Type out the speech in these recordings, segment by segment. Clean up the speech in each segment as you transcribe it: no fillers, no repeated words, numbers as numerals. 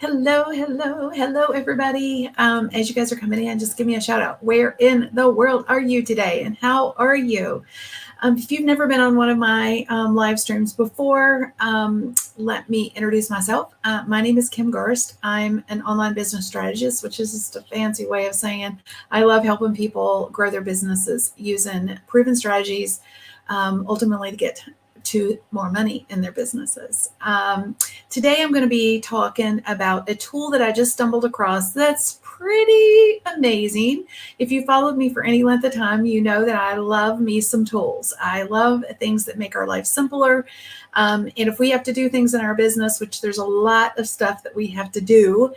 Hello, hello, hello, everybody. As you guys are coming in, just give me a shout out. Where in the world are you today, and how are you? If you've never been on one of my live streams before, let me introduce myself. My name is Kim Garst. I'm an online business strategist, which is just a fancy way of saying I love helping people grow their businesses using proven strategies, ultimately to get to more money in their businesses. Today I'm going to be talking about a tool that I just stumbled across that's pretty amazing. If you followed me for any length of time, you know that I love me some tools. I love things that make our life simpler. And if we have to do things in our business, which there's a lot of stuff that we have to do,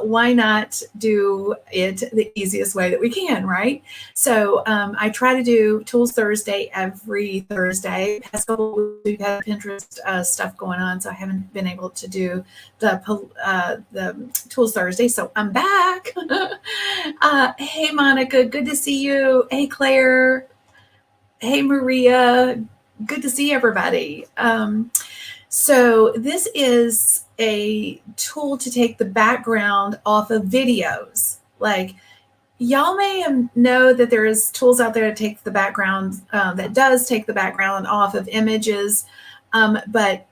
why not do it the easiest way that we can, right? So I try to do Tools Thursday every Thursday. Past couple of weeks, we've had Pinterest stuff going on, so I haven't been able to do the Tools Thursday. So I'm back. Hey, Monica, good to see you. Hey, Claire. Hey, Maria. Good to see everybody. So this is a tool to take the background off of videos. Like, y'all may know that there is tools out there to take the background, that does take the background off of images, but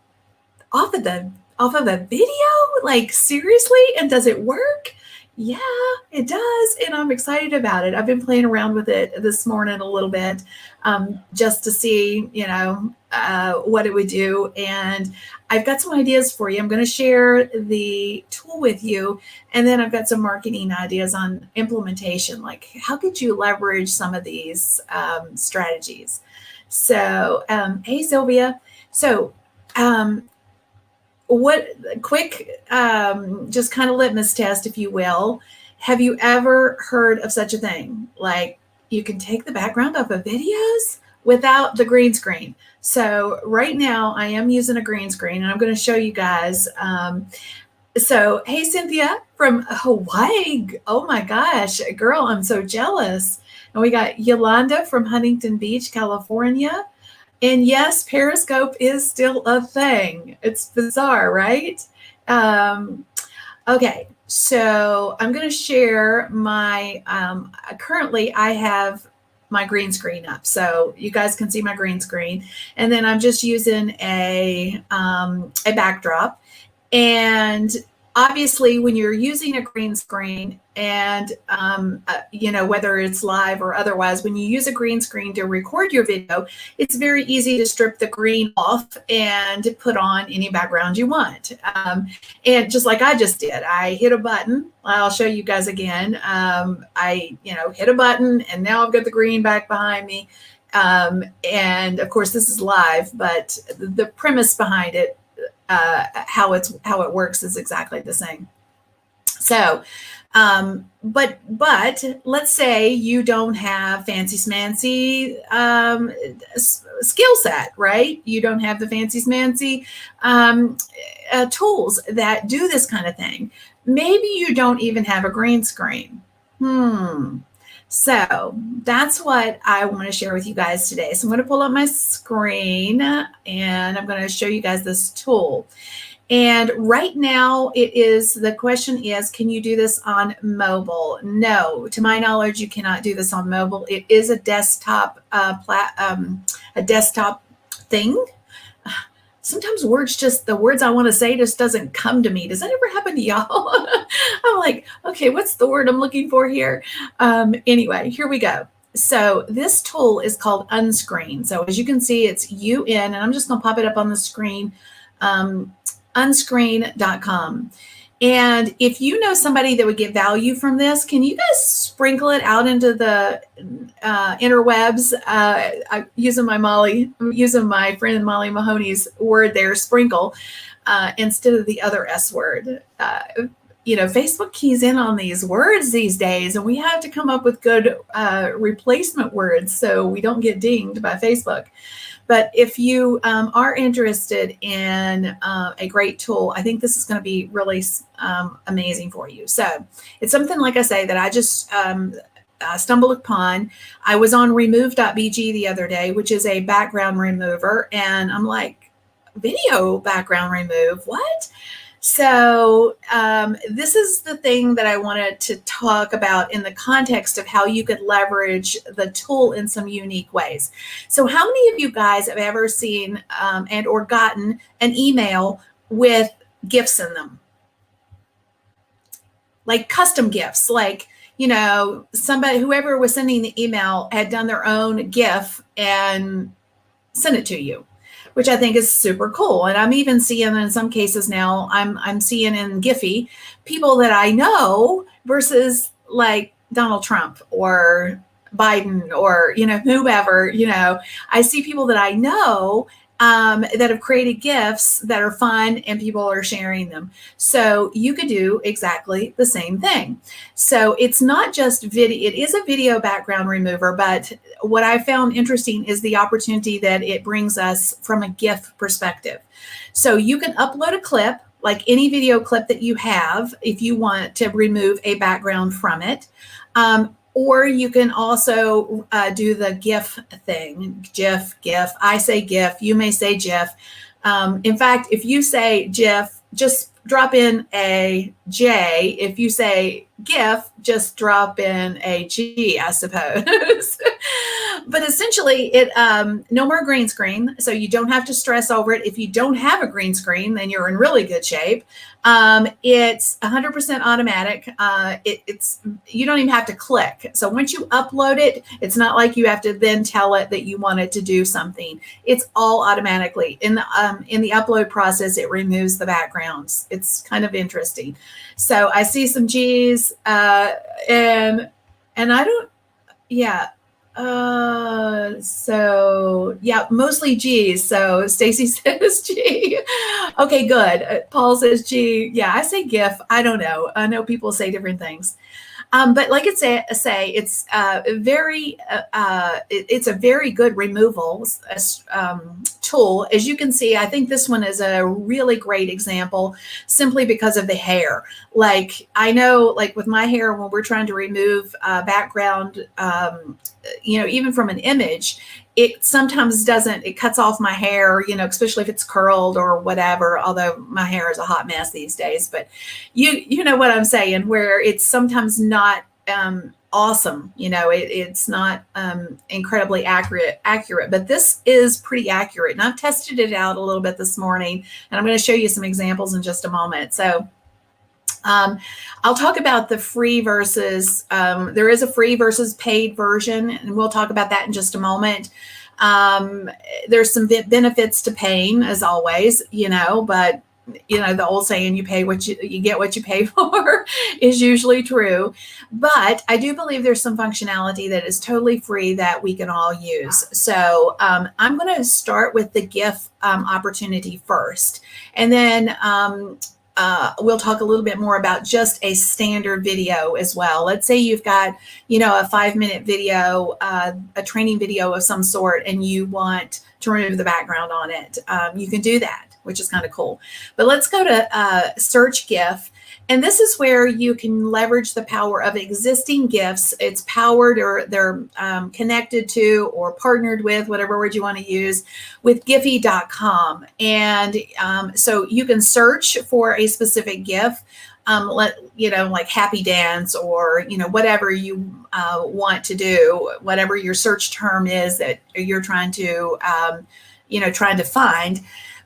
off of a video, like, seriously? And does it work? Yeah, it does, and I'm excited about it. I've been playing around with it this morning a little bit, just to see, what it would do. And I've got some ideas for you. I'm going to share the tool with you, and then I've got some marketing ideas on implementation. Like, how could you leverage some of these strategies? So, hey, Sylvia. So, what quick, just kind of litmus test, if you will. Have you ever heard of such a thing? Like, you can take the background off of videos without the green screen. So right now I am using a green screen, and I'm going to show you guys. So, hey, Cynthia from Hawaii. Oh my gosh, girl, I'm so jealous. And we got Yolanda from Huntington Beach, California. And yes, Periscope is still a thing. It's bizarre, right? Okay, so I'm going to share my, currently I have my green screen up, so you guys can see my green screen. And then I'm just using a backdrop. And obviously, when you're using a green screen, and whether it's live or otherwise, when you use a green screen to record your video, it's very easy to strip the green off and put on any background you want. And just like I just did, I hit a button. I'll show you guys again. I hit a button, and now I've got the green back behind me. And of course, this is live, but the premise behind it, how it works, is exactly the same. So, but let's say you don't have fancy smancy skill set, right? You don't have the fancy smancy tools that do this kind of thing. Maybe you don't even have a green screen. So that's what I want to share with you guys today. So I'm going to pull up my screen, and I'm going to show you guys this tool. And right now the question is, can you do this on mobile? No, to my knowledge, you cannot do this on mobile. It is a desktop, a desktop thing. Sometimes the words I want to say just doesn't come to me. Does that ever happen to y'all? I'm like, okay, what's the word I'm looking for here? Anyway, here we go. So this tool is called Unscreen. So as you can see, it's UN, and I'm just going to pop it up on the screen, unscreen.com. And if you know somebody that would get value from this, can you guys sprinkle it out into the interwebs? I'm using my friend Molly Mahoney's word there, sprinkle, instead of the other S word. Facebook keys in on these words these days, and we have to come up with good replacement words so we don't get dinged by Facebook. But if you are interested in a great tool, I think this is going to be really amazing for you. So it's something, like I say, that I just stumbled upon. I was on remove.bg the other day, which is a background remover. And I'm like, video background remove? What? So this is the thing that I wanted to talk about in the context of how you could leverage the tool in some unique ways. So how many of you guys have ever seen and or gotten an email with gifts in them? Like custom gifts, like, you know, somebody, whoever was sending the email had done their own GIF and sent it to you, which I think is super cool. And I'm even seeing in some cases now, I'm seeing in Giphy people that I know versus like Donald Trump or Biden or, you know, whoever, you know, I see people that I know that have created gifts that are fun and people are sharing them. So you could do exactly the same thing. So it's not just video, it is a video background remover, but what I found interesting is the opportunity that it brings us from a GIF perspective. So you can upload a clip, like any video clip that you have, if you want to remove a background from it. Or you can also do the GIF thing, GIF, GIF. I say GIF, you may say GIF. In fact, if you say GIF, just drop in a J. If you say GIF, just drop in a G, I suppose. But essentially, it no more green screen, so you don't have to stress over it. If you don't have a green screen, then you're in really good shape. It's 100% automatic. It's you don't even have to click. So once you upload it, it's not like you have to then tell it that you want it to do something. It's all automatically in the upload process. It removes the backgrounds. It's kind of interesting. So I see some G's and I don't, yeah. So yeah, mostly G's. So Stacy says G. Okay, good. Paul says G. Yeah, I say GIF. I don't know. I know people say different things. But like it's it's a very good removal tool. As you can see, I think this one is a really great example simply because of the hair. Like I know, like with my hair, when we're trying to remove background, you know, even from an image, it sometimes doesn't, it cuts off my hair, you know, especially if it's curled or whatever, although my hair is a hot mess these days, but you know what I'm saying, where it's sometimes not awesome, you know, it's not incredibly accurate, but this is pretty accurate. And I've tested it out a little bit this morning, and I'm going to show you some examples in just a moment. So I'll talk about the free versus, there is a free versus paid version, and we'll talk about that in just a moment. There's some benefits to paying, as always, you know, but you know, the old saying, you pay what you get what you pay for is usually true. But I do believe there's some functionality that is totally free that we can all use. So I'm going to start with the GIF opportunity first, and then we'll talk a little bit more about just a standard video as well. Let's say you've got, you know, a 5-minute video, a training video of some sort, and you want to remove the background on it. You can do that, which is kind of cool. But let's go to search GIF. And this is where you can leverage the power of existing GIFs. It's powered, or they're connected to or partnered with, whatever word you want to use, with Giphy.com. And so you can search for a specific GIF, you know, like happy dance, or, you know, whatever you want to do, whatever your search term is that you're trying to, you know, trying to find.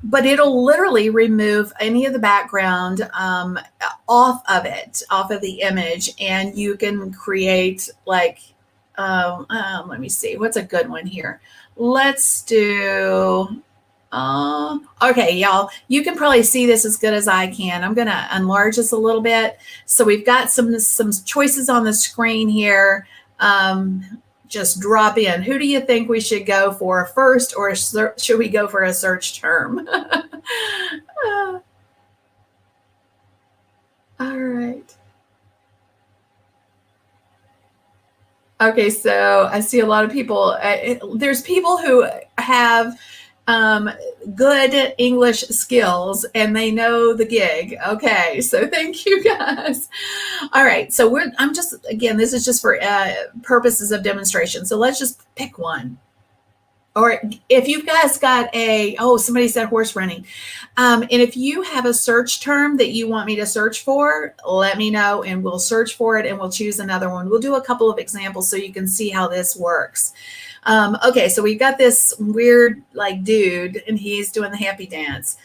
But it'll literally remove any of the background off of the image, and you can create like, let me see, what's a good one here? Let's do, okay, y'all, you can probably see this as good as I can. I'm going to enlarge this a little bit. So we've got some choices on the screen here. Just drop in. Who do you think we should go for first, or should we go for a search term? All right. Okay, so I see a lot of people. There's people who have good English skills and they know the gig. Okay, so thank you guys. All right, so I'm just, again, this is just for purposes of demonstration. So let's just pick one. or if you guys got somebody said horse running. And if you have a search term that you want me to search for, let me know and we'll search for it and we'll choose another one. We'll do a couple of examples so you can see how this works. Okay, so we've got this weird like dude and he's doing the happy dance.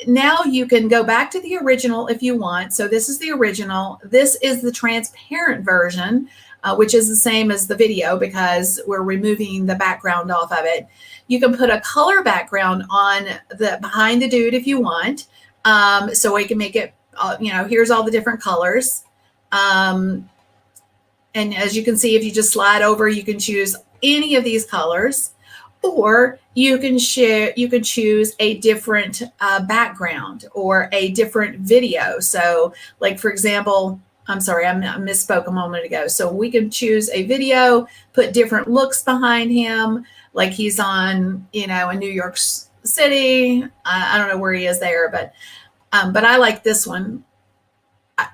Now you can go back to the original if you want. So this is the original. This is the transparent version, which is the same as the video because we're removing the background off of it. You can put a color background on the behind the dude if you want. So we can make it, here's all the different colors. And as you can see, if you just slide over, you can choose any of these colors, or you can choose a different background or a different video. So like, for example, I'm sorry, I misspoke a moment ago. So we can choose a video, put different looks behind him, like he's on, in New York City. I don't know where he is there, but I like this one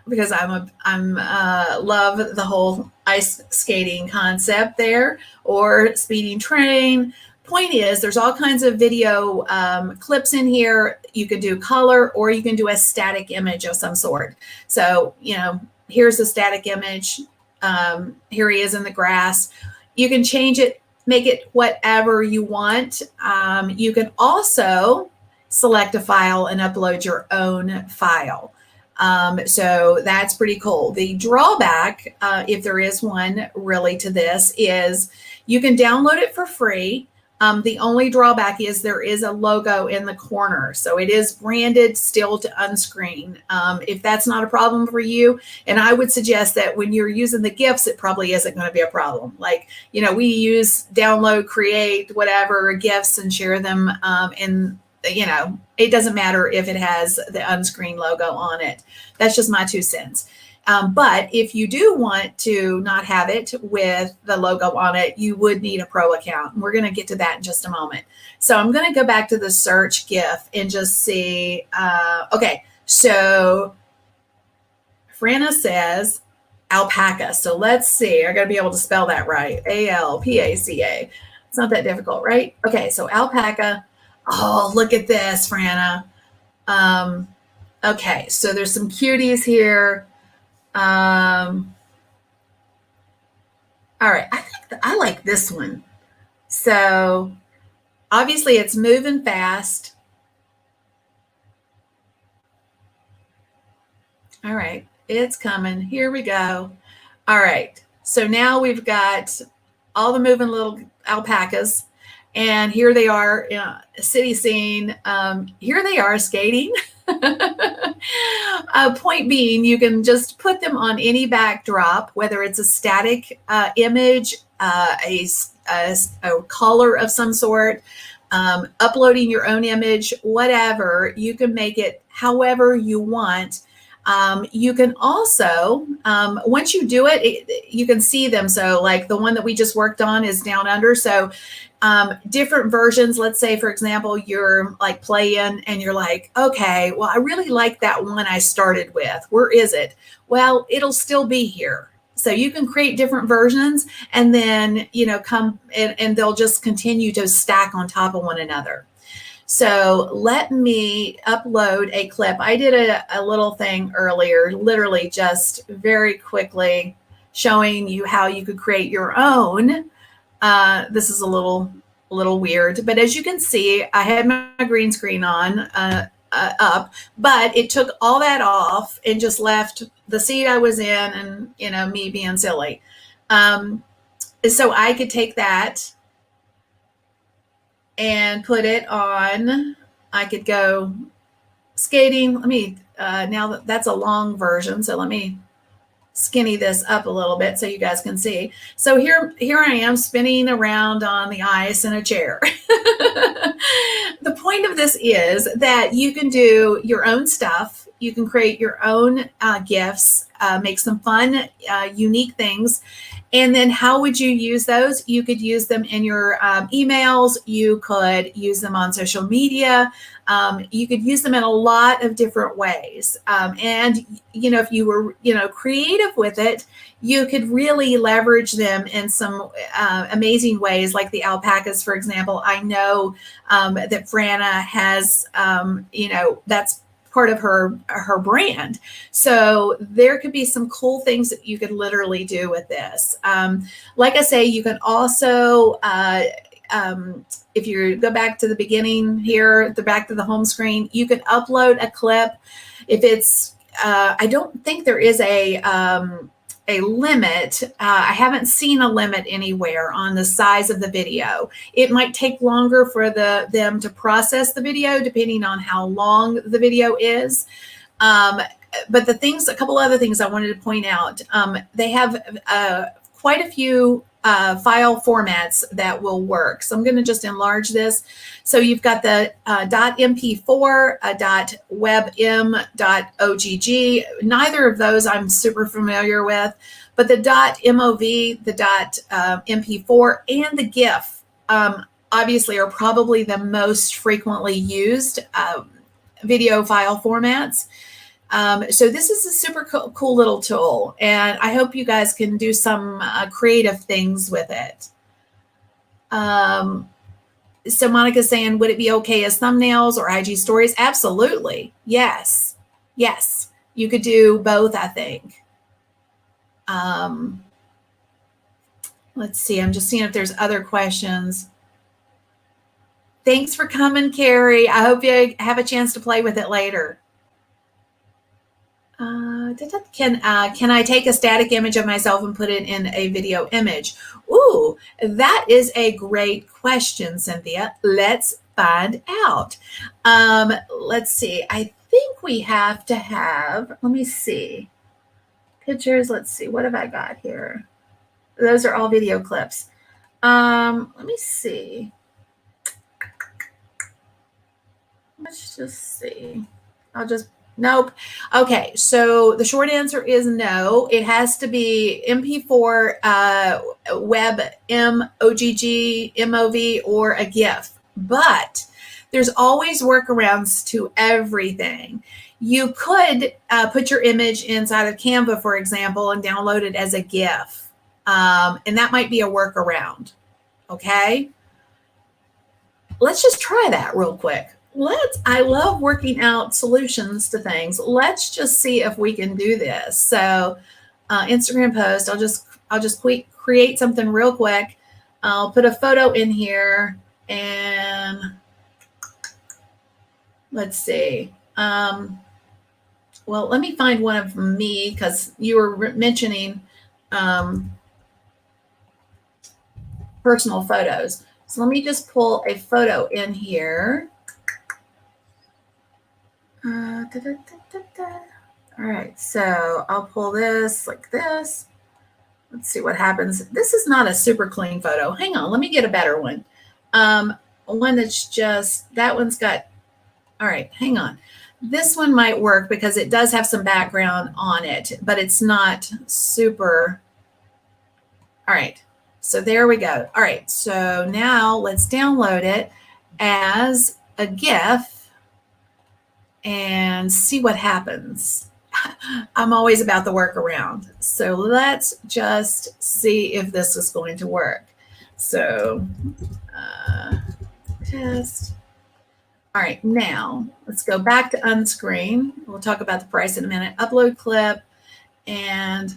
because I'm love the whole ice skating concept there, or speeding train. Point is, there's all kinds of video clips in here. You can do color, or you can do a static image of some sort. So, here's a static image. Here he is in the grass. You can change it, make it whatever you want. You can also select a file and upload your own file. So that's pretty cool. The drawback, if there is one really to this, is you can download it for free. The only drawback is there is a logo in the corner. So it is branded still to Unscreen. If that's not a problem for you, and I would suggest that when you're using the Gifs, it probably isn't going to be a problem. Like, we use download, create, whatever, Gifs and share them. And it doesn't matter if it has the Unscreen logo on it. That's just my 2 cents. But if you do want to not have it with the logo on it, you would need a pro account. And we're going to get to that in just a moment. So I'm going to go back to the search GIF and just see. Okay, so Franna says alpaca. So let's see. I got to be able to spell that right. A-L-P-A-C-A. It's not that difficult, right? Okay, so alpaca. Oh, look at this, Franna. Okay, so there's some cuties here. All right, I like this one. So obviously it's moving fast. All right, it's coming. Here we go. All right, so now we've got all the moving little alpacas. And here they are in a city scene. Here they are skating. Point being, you can just put them on any backdrop, whether it's a static image, a color of some sort, uploading your own image, whatever. You can make it however you want. You can also, once you do it, you can see them. So like the one that we just worked on is down under. So different versions, let's say, for example, you're like playing and you're like, okay, well, I really like that one I started with. Where is it? Well, it'll still be here. So you can create different versions and then, come and they'll just continue to stack on top of one another. So let me upload a clip. I did a little thing earlier, literally just very quickly showing you how you could create your own. This is a little weird, but as you can see, I had my green screen on up, but it took all that off and just left the seat I was in and, me being silly. So I could take that and put it on. I could go skating. Let me, now that's a long version. So let me skinny this up a little bit so you guys can see. So here I am spinning around on the ice in a chair. The point of this is that you can do your own stuff. You can create your own GIFs. make some fun, unique things. And then how would you use those? You could use them in your emails. You could use them on social media. You could use them in a lot of different ways. And, if you were, creative with it, you could really leverage them in some amazing ways, like the alpacas, for example. I know that Franna has, that's part of her brand. So there could be some cool things that you could literally do with this. Like I say, you can also, if you go back to the beginning here, back to the home screen, you can upload a clip. If it's, I don't think there is a limit. I haven't seen a limit anywhere on the size of the video. It might take longer for them to process the video, depending on how long the video is. But a couple other things I wanted to point out. They have quite a few file formats that will work. So I'm going to just enlarge this. So you've got the .mp4, .webm.ogg. Neither of those I'm super familiar with, but the .mov, the .mp4, and the GIF obviously are probably the most frequently used video file formats. So this is a super cool little tool, and I hope you guys can do some creative things with it. So Monica's saying, would it be okay as thumbnails or IG stories? Absolutely. Yes. Yes. You could do both, I think. Let's see. I'm just seeing if there's other questions. Thanks for coming, Carrie. I hope you have a chance to play with it later. Can I take a static image of myself and put it in a video image? Ooh, that is a great question, Cynthia. Let's find out. Let's see. I think we have to have, let me see. Pictures. Let's see. What have I got here? Those are all video clips. Let me see. Let's just see. Nope. Okay, so the short answer is no. It has to be MP4, Web, OGG, MOV, or a GIF. But there's always workarounds to everything. You could put your image inside of Canva, for example, and download it as a GIF. And that might be a workaround. Okay? Let's just try that real quick. I love working out solutions to things. Let's just see if we can do this. So Instagram post, I'll just create something real quick. I'll put a photo in here and let's see. Well, let me find one of me because you were mentioning personal photos. So let me just pull a photo in here. All right, so I'll pull this like this. Let's see what happens. This is not a super clean photo. Hang on, let me get a better one. One that's just, that one's got, all right, hang on. This one might work because it does have some background on it, but it's not super. All right, so there we go. All right, so now let's download it as a GIF and see what happens. I'm always about the workaround. So let's just see if this is going to work. So test. All right, now let's go back to Unscreen. We'll talk about the price in a minute. Upload clip and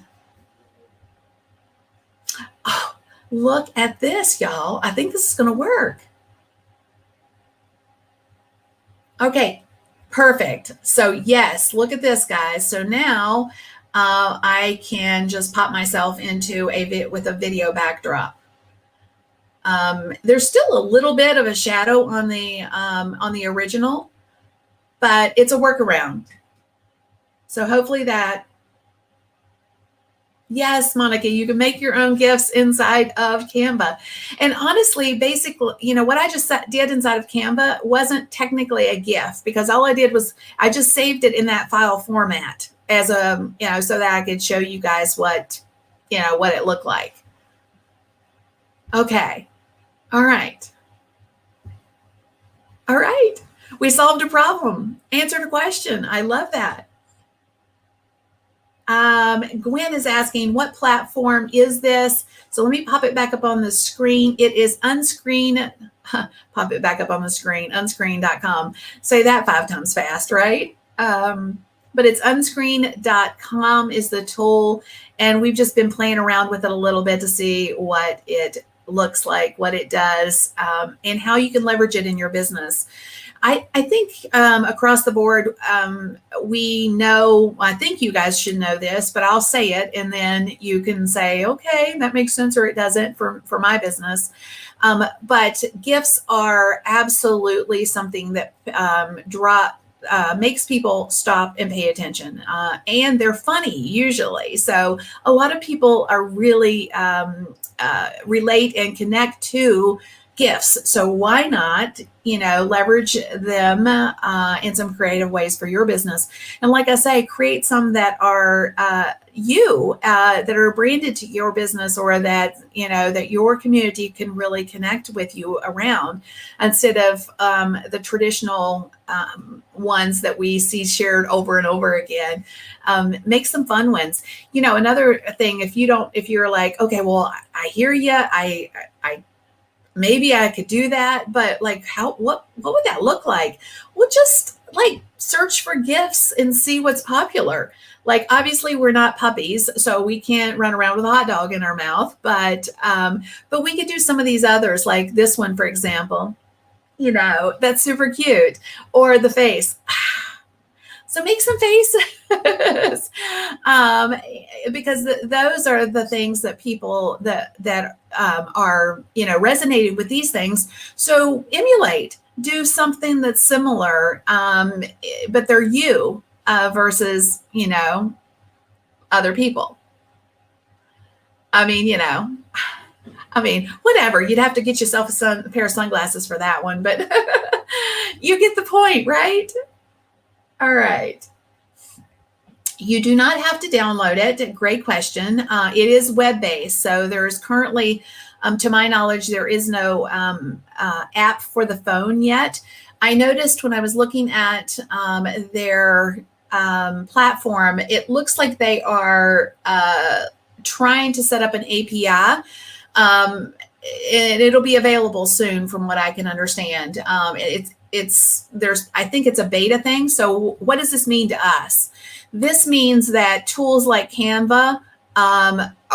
oh, look at this, y'all. I think this is going to work. Okay. Perfect. So yes, look at this, guys. So now I can just pop myself into with a video backdrop. There's still a little bit of a shadow on the original, but it's a workaround. So hopefully that. Yes, Monica, you can make your own GIFs inside of Canva. And honestly, basically, what I just did inside of Canva wasn't technically a GIF because all I did was I just saved it in that file format. as a, so that I could show you guys what, what it looked like. Okay. All right. All right. We solved a problem, answered a question. I love that. Gwen is asking, what platform is this? So let me pop it back up on the screen. It is Unscreen. Pop it back up on the screen, unscreen.com. Say that 5 times fast, right? But it's unscreen.com is the tool. And we've just been playing around with it a little bit to see what it looks like, what it does, and how you can leverage it in your business. I think across the board, we know, I think you guys should know this, but I'll say it and then you can say, okay, that makes sense or it doesn't for my business. But gifts are absolutely something that makes people stop and pay attention. And they're funny usually. So a lot of people are really relate and connect to gifts. So why not, leverage them in some creative ways for your business? And like I say, create some that are that are branded to your business, or that, that your community can really connect with you around, instead of the traditional ones that we see shared over and over again. Make some fun ones. Another thing, if you're like, okay, well, I hear you. I maybe I could do that, but like what would that look like? Well, just like search for gifts and see what's popular. Like, obviously we're not puppies, so we can't run around with a hot dog in our mouth, but we could do some of these others, like this one, for example, that's super cute, or the face. So make some faces, because those are the things that people that are resonating with these things. So emulate, do something that's similar, but they're you versus other people. I mean, whatever. You'd have to get yourself a pair of sunglasses for that one, but you get the point, right? All right. You do not have to download it. Great question. It is web-based. So there's currently, to my knowledge, there is no app for the phone yet. I noticed when I was looking at their platform, it looks like they are trying to set up an API. And it'll be available soon from what I can understand. I think it's a beta thing. So what does this mean to us? This means that tools like Canva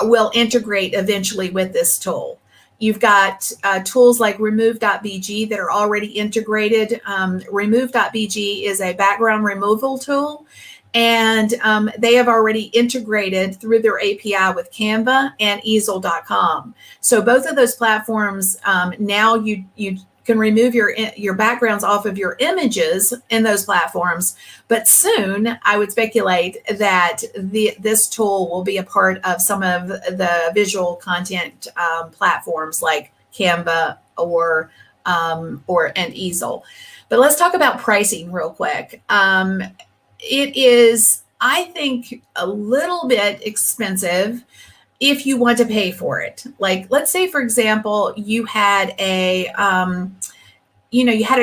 will integrate eventually with this tool. You've got tools like remove.bg that are already integrated. Remove.bg is a background removal tool, and they have already integrated through their API with Canva and easel.com. So both of those platforms, now you can remove your backgrounds off of your images in those platforms. But soon, I would speculate that this tool will be a part of some of the visual content platforms like Canva or and Easel. But let's talk about pricing real quick. It is, I think, a little bit expensive if you want to pay for it. Like, let's say, for example, you had a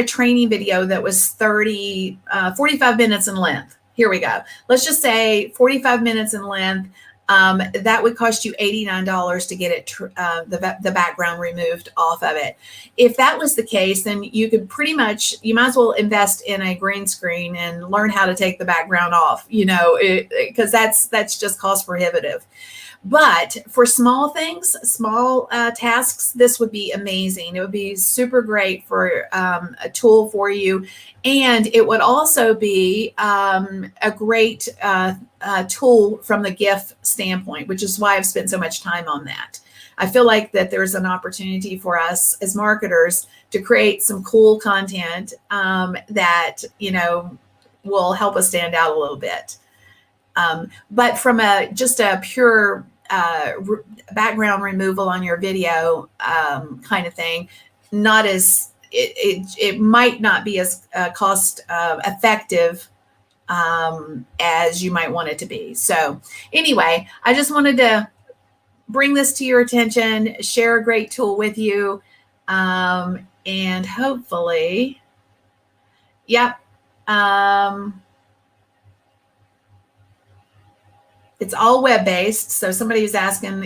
training video that was 45 minutes in length. Here we go. Let's just say 45 minutes in length. That would cost you $89 to get it the background removed off of it. If that was the case, then you might as well invest in a green screen and learn how to take the background off, because that's just cost prohibitive. But for small things, small tasks, this would be amazing. It would be super great for a tool for you. And it would also be a great tool from the GIF standpoint, which is why I've spent so much time on that. I feel like that there's an opportunity for us as marketers to create some cool content that, will help us stand out a little bit. But from just a pure background removal on your video kind of thing, not as it might not be as cost effective as you might want it to be. So anyway, I just wanted to bring this to your attention, share a great tool with you, and hopefully, yep. It's all web-based. So somebody was asking,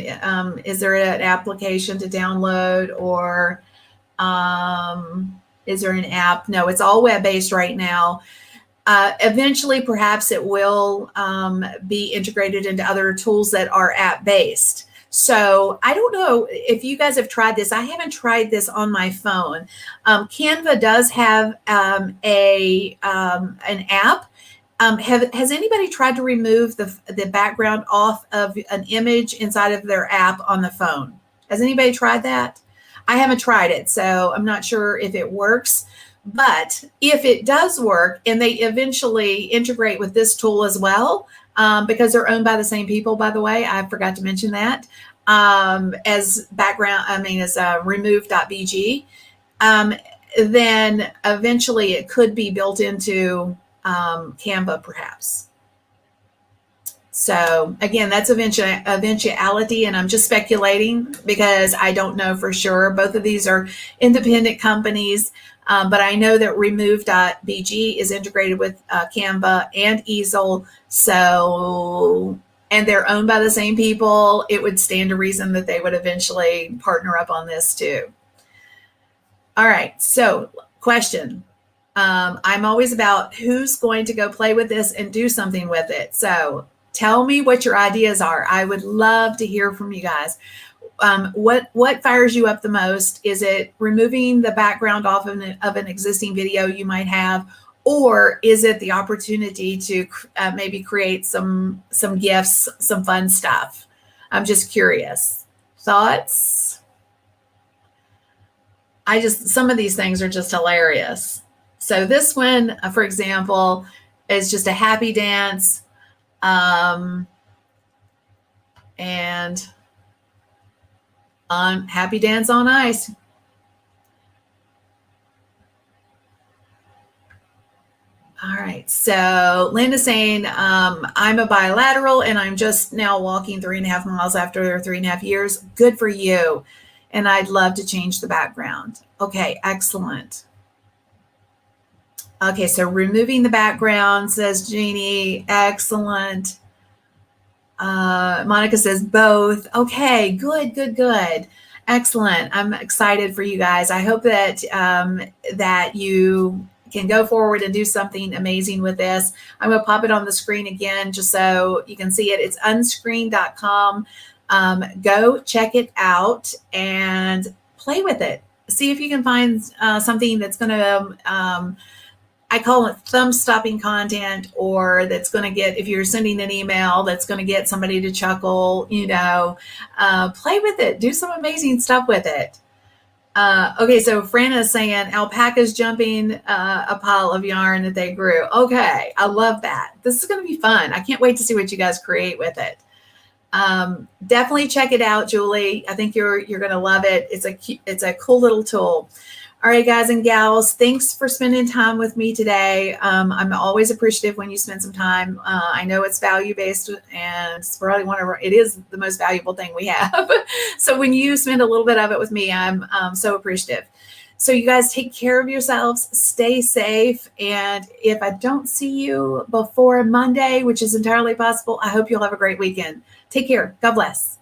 is there an application to download, or is there an app? No, it's all web-based right now. Eventually, perhaps it will be integrated into other tools that are app-based. So I don't know if you guys have tried this. I haven't tried this on my phone. Canva does have an app. Has anybody tried to remove the background off of an image inside of their app on the phone? Has anybody tried that? I haven't tried it, so I'm not sure if it works. But if it does work, and they eventually integrate with this tool as well, because they're owned by the same people, by the way, I forgot to mention that, as remove.bg, then eventually it could be built into Canva perhaps. So again, that's eventuality, and I'm just speculating because I don't know for sure. Both of these are independent companies, but I know that remove.bg is integrated with Canva and Easel. So, and they're owned by the same people. It would stand to reason that they would eventually partner up on this too. All right, so question. I'm always about who's going to go play with this and do something with it. So tell me what your ideas are. I would love to hear from you guys. What fires you up the most? Is it removing the background off of an existing video you might have, or is it the opportunity to maybe create some gifts, some fun stuff? I'm just curious. Thoughts? Some of these things are just hilarious. So this one, for example, is just a happy dance. And on happy dance on ice. All right, so Linda's saying, I'm a bilateral and I'm just now walking 3.5 miles after 3.5 years. Good for you. And I'd love to change the background. Okay, excellent. Okay, so removing the background, says Jeannie. Excellent. Monica says both. Okay, good. Excellent. I'm excited for you guys. I hope that that you can go forward and do something amazing with this. I'm going to pop it on the screen again just so you can see it. It's unscreen.com. Go check it out and play with it. See if you can find something that's going to I call it thumb-stopping content, or that's going to get, if you're sending an email, that's going to get somebody to chuckle, play with it. Do some amazing stuff with it. Okay, so Fran is saying alpacas jumping a pile of yarn that they grew. Okay, I love that. This is going to be fun. I can't wait to see what you guys create with it. Definitely check it out, Julie. I think you're going to love it. It's a cool little tool. All right, guys and gals, thanks for spending time with me today. I'm always appreciative when you spend some time. I know it's value-based, and it's probably it is the most valuable thing we have. So when you spend a little bit of it with me, I'm so appreciative. So you guys take care of yourselves, stay safe, and if I don't see you before Monday, which is entirely possible, I hope you'll have a great weekend. Take care. God bless.